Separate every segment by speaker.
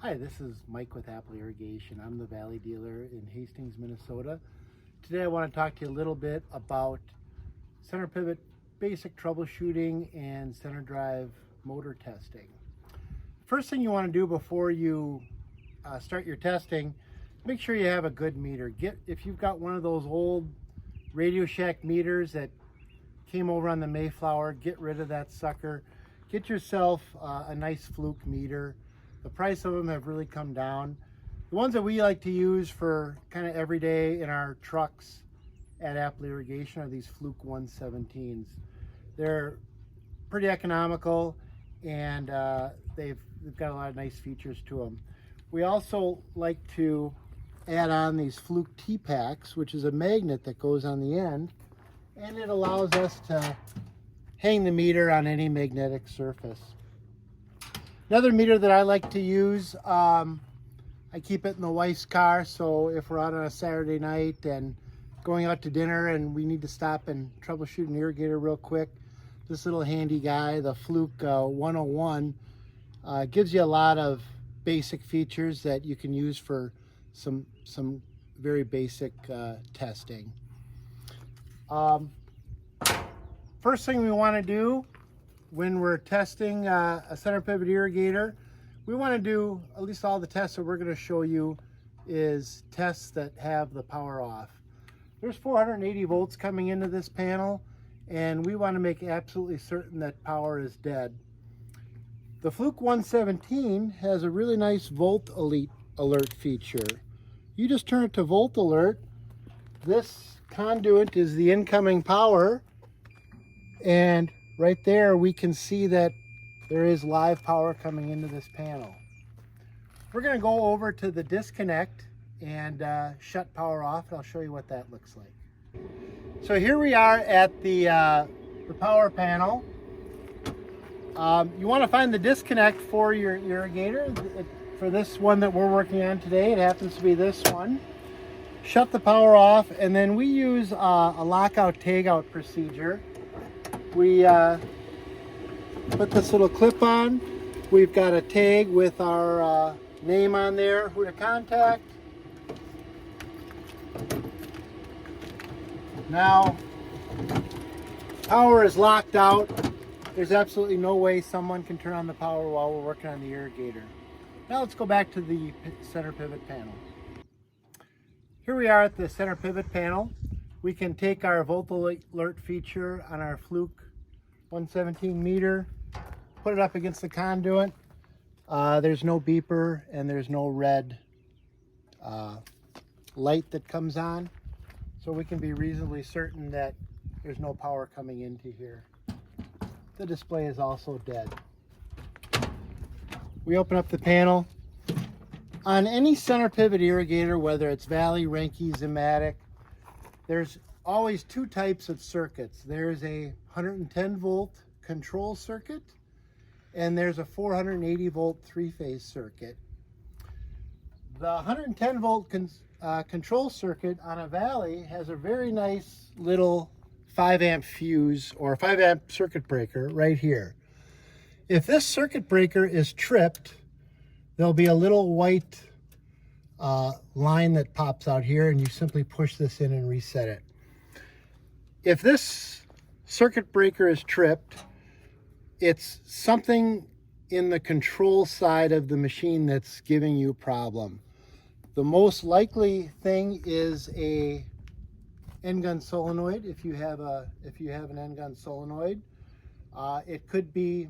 Speaker 1: Hi, this is Mike with Apple Irrigation. I'm the Valley dealer in Hastings, Minnesota. Today I want to talk to you a little bit about center pivot basic troubleshooting and center drive motor testing. First thing you want to do before you start your testing, make sure you have a good meter. If you've got one of those old Radio Shack meters that came over on the Mayflower, get rid of that sucker. Get yourself a nice fluke meter. The price of them have really come down. The ones that we like to use for kind of every day in our trucks at Apple Irrigation are these Fluke 117s. They're pretty economical, and they've got a lot of nice features to them. We also like to add on these Fluke T-Packs, which is a magnet that goes on the end, and it allows us to hang the meter on any magnetic surface. Another meter that I like to use, I keep it in the wife's car, so if we're out on a Saturday night and going out to dinner and we need to stop and troubleshoot an irrigator real quick, this little handy guy, the Fluke 101, gives you a lot of basic features that you can use for some very basic testing. First thing we want to do when we're testing a center pivot irrigator, we want to do, at least all the tests that we're going to show you, is tests that have the power off. There's 480 volts coming into this panel, and we want to make absolutely certain that power is dead. The Fluke 117 has a really nice volt alert feature. You just turn it to volt alert. This conduit is the incoming power, and right there we can see that there is live power coming into this panel. We're going to go over to the disconnect and shut power off, and I'll show you what that looks like. So here we are at the power panel. You want to find the disconnect for your irrigator. For this one that we're working on today, it happens to be this one. Shut the power off, and then we use a lockout tagout procedure. We put this little clip on. We've got a tag with our name on there, who to contact. Now, power is locked out. There's absolutely no way someone can turn on the power while we're working on the irrigator. Now let's go back to the center pivot panel. Here we are at the center pivot panel. We can take our volt alert feature on our Fluke 117 meter, put it up against the conduit. There's no beeper and there's no red light that comes on, so we can be reasonably certain that there's no power coming into here. The display is also dead. We open up the panel. On any center pivot irrigator, whether it's Valley, Reinke, Zimmatic, there's always two types of circuits. There's a 110 volt control circuit, and there's a 480 volt three-phase circuit. The 110 volt control circuit on a Valley has a very nice little 5 amp fuse or 5 amp circuit breaker right here. If this circuit breaker is tripped, there'll be a little white line that pops out here, and you simply push this in and reset it. If this circuit breaker is tripped, it's something in the control side of the machine that's giving you a problem. The most likely thing is a end gun solenoid. If you have an end gun solenoid, it could be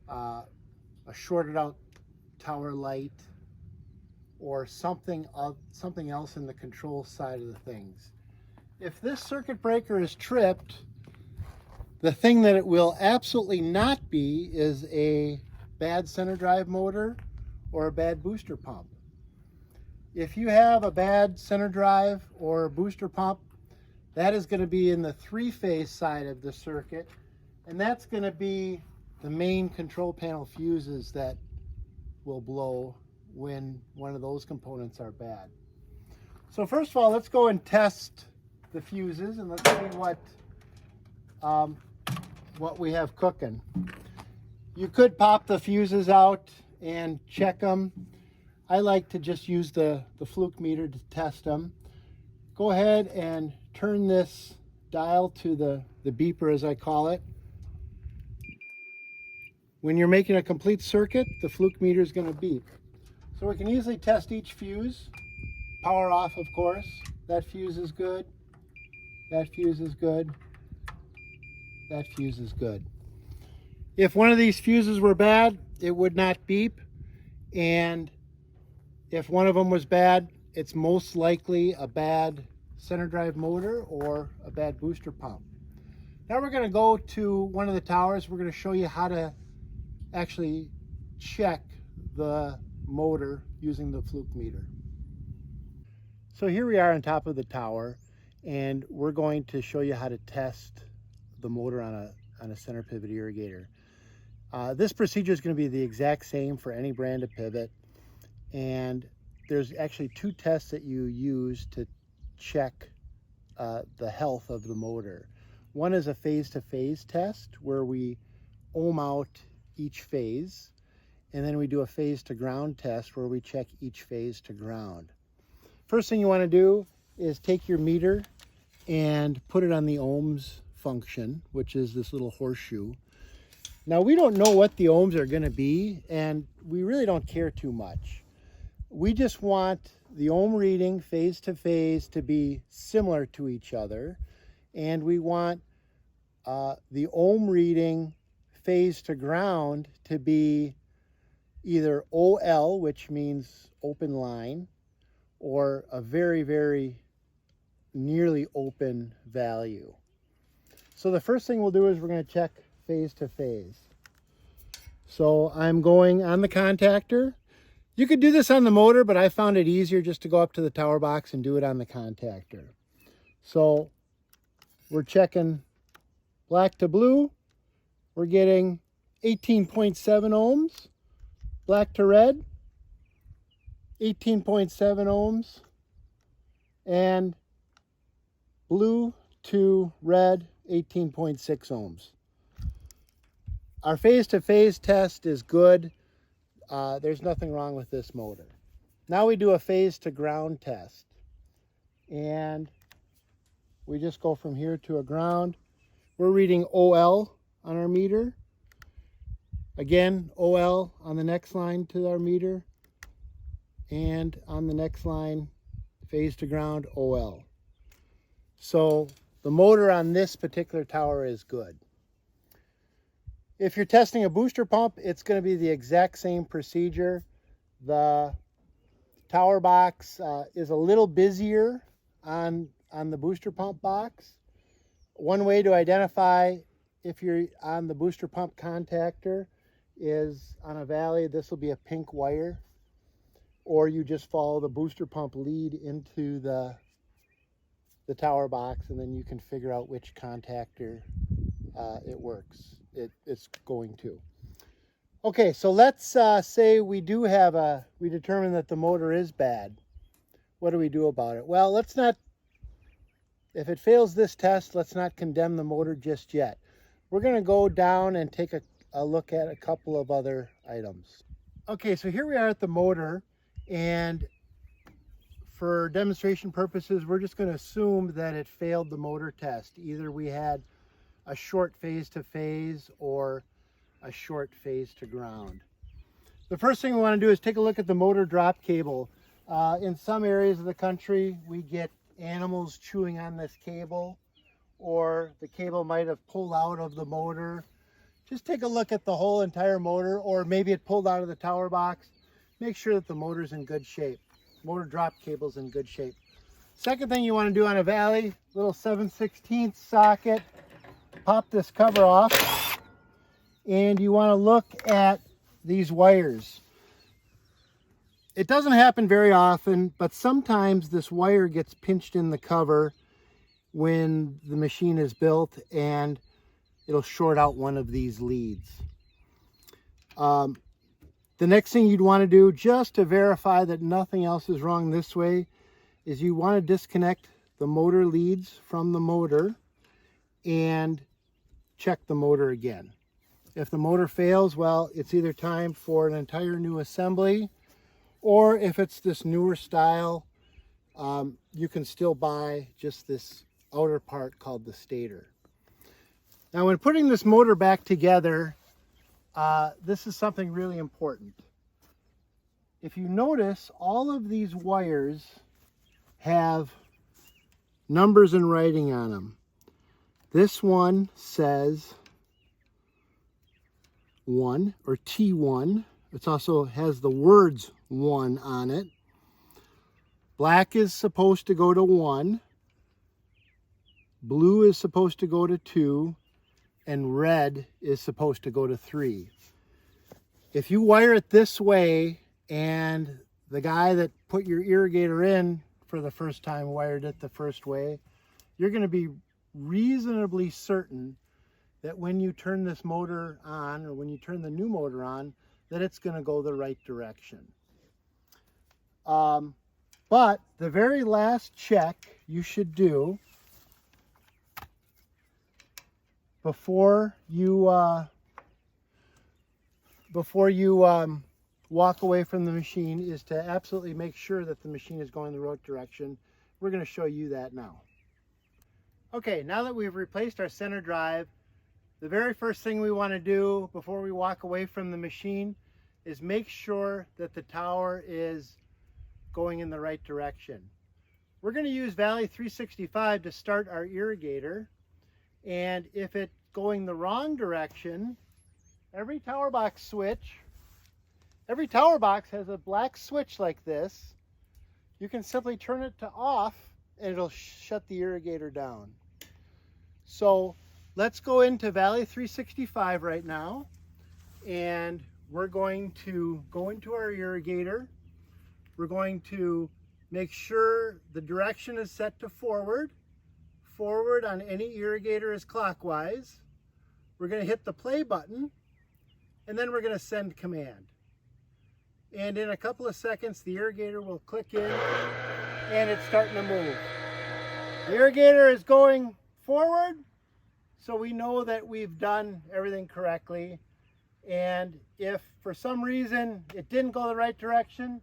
Speaker 1: a shorted out tower light or something else in the control side of the things. If this circuit breaker is tripped, the thing that it will absolutely not be is a bad center drive motor or a bad booster pump. If you have a bad center drive or booster pump, that is going to be in the three-phase side of the circuit, and that's going to be the main control panel fuses that will blow when one of those components are bad. So first of all, let's go and test the fuses, and let's see what we have cooking. You could pop the fuses out and check them. I like to just use the fluke meter to test them. Go ahead and turn this dial to the beeper, as I call it. When you're making a complete circuit, the fluke meter is going to beep. So we can easily test each fuse. Power off, of course. That fuse is good. That fuse is good. That fuse is good. If one of these fuses were bad, it would not beep. And if one of them was bad, it's most likely a bad center drive motor or a bad booster pump. Now we're going to go to one of the towers. We're going to show you how to actually check the motor using the fluke meter. So here we are on top of the tower, and we're going to show you how to test the motor on a center pivot irrigator. This procedure is going to be the exact same for any brand of pivot, and there's actually two tests that you use to check the health of the motor. One is a phase-to-phase test where we ohm out each phase, and then we do a phase-to-ground test where we check each phase to ground. First thing you want to do is take your meter and put it on the ohms function, which is this little horseshoe. Now we don't know what the ohms are going to be, and we really don't care too much. We just want the ohm reading phase to phase to be similar to each other, and we want the ohm reading phase to ground to be either OL, which means open line, or a very, very nearly open value. So the first thing we'll do is we're going to check phase to phase. So I'm going on the contactor. You could do this on the motor, but I found it easier just to go up to the tower box and do it on the contactor. So we're checking black to blue. We're getting 18.7 ohms. Black to red, 18.7 ohms. And blue to red, 18.6 ohms. Our phase-to-phase test is good. There's nothing wrong with this motor. Now we do a phase-to-ground test. And we just go from here to a ground. We're reading OL on our meter. Again, OL on the next line to our meter. And on the next line, phase-to-ground, OL. So the motor on this particular tower is good. If you're testing a booster pump, it's going to be the exact same procedure. The tower box is a little busier on the booster pump box. One way to identify if you're on the booster pump contactor is on a valley. This will be a pink wire, or you just follow the booster pump lead into the tower box, and then you can figure out which contactor it's going to. Okay, so let's say we determine that the motor is bad. What do we do about it? Well, if it fails this test, let's not condemn the motor just yet. We're going to go down and take a look at a couple of other items. Okay, so here we are at the motor, and for demonstration purposes, we're just going to assume that it failed the motor test. Either we had a short phase to phase or a short phase to ground. The first thing we want to do is take a look at the motor drop cable. In some areas of the country, we get animals chewing on this cable, or the cable might have pulled out of the motor. Just take a look at the whole entire motor, or maybe it pulled out of the tower box. Make sure that the motor's in good shape. Motor drop cable's in good shape. Second thing you want to do on a valley, little 7/16 socket. Pop this cover off, and you want to look at these wires. It doesn't happen very often, but sometimes this wire gets pinched in the cover when the machine is built, and it'll short out one of these leads. The next thing you'd want to do, just to verify that nothing else is wrong this way, is you want to disconnect the motor leads from the motor and check the motor again. If the motor fails, well, it's either time for an entire new assembly, or if it's this newer style, you can still buy just this outer part called the stator. Now, when putting this motor back together, this is something really important. If you notice, all of these wires have numbers and writing on them. This one says 1 or T1. It also has the words 1 on it. Black is supposed to go to 1. Blue is supposed to go to 2. And red is supposed to go to 3. If you wire it this way and the guy that put your irrigator in for the first time wired it the first way, you're going to be reasonably certain that when you turn this motor on, or when you turn the new motor on, that it's going to go the right direction. But the very last check you should do before you walk away from the machine is to absolutely make sure that the machine is going the right direction. We're going to show you that now. Okay, now that we've replaced our center drive, the very first thing we want to do before we walk away from the machine is make sure that the tower is going in the right direction. We're going to use Valley 365 to start our irrigator, and if it's going the wrong direction, every tower box has a black switch like this. You can simply turn it to off and it'll shut the irrigator down. So let's go into Valley 365 right now, and we're going to go into our irrigator. We're going to make sure the direction is set to forward. Forward on any irrigator is clockwise. We're going to hit the play button, and then we're going to send command. And in a couple of seconds, the irrigator will click in and it's starting to move. The irrigator is going forward, so we know that we've done everything correctly. And if for some reason it didn't go the right direction,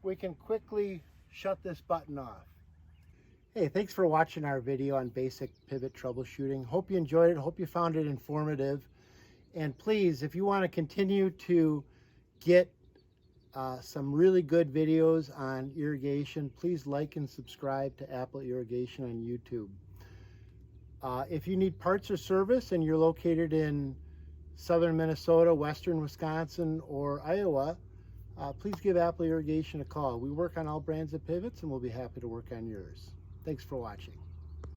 Speaker 1: we can quickly shut this button off. Hey, thanks for watching our video on basic pivot troubleshooting. Hope you enjoyed it. Hope you found it informative. And please, if you want to continue to get some really good videos on irrigation, please like and subscribe to Apple Irrigation on YouTube. If you need parts or service and you're located in southern Minnesota, western Wisconsin, or Iowa, please give Apple Irrigation a call. We work on all brands of pivots, and we'll be happy to work on yours. Thanks for watching.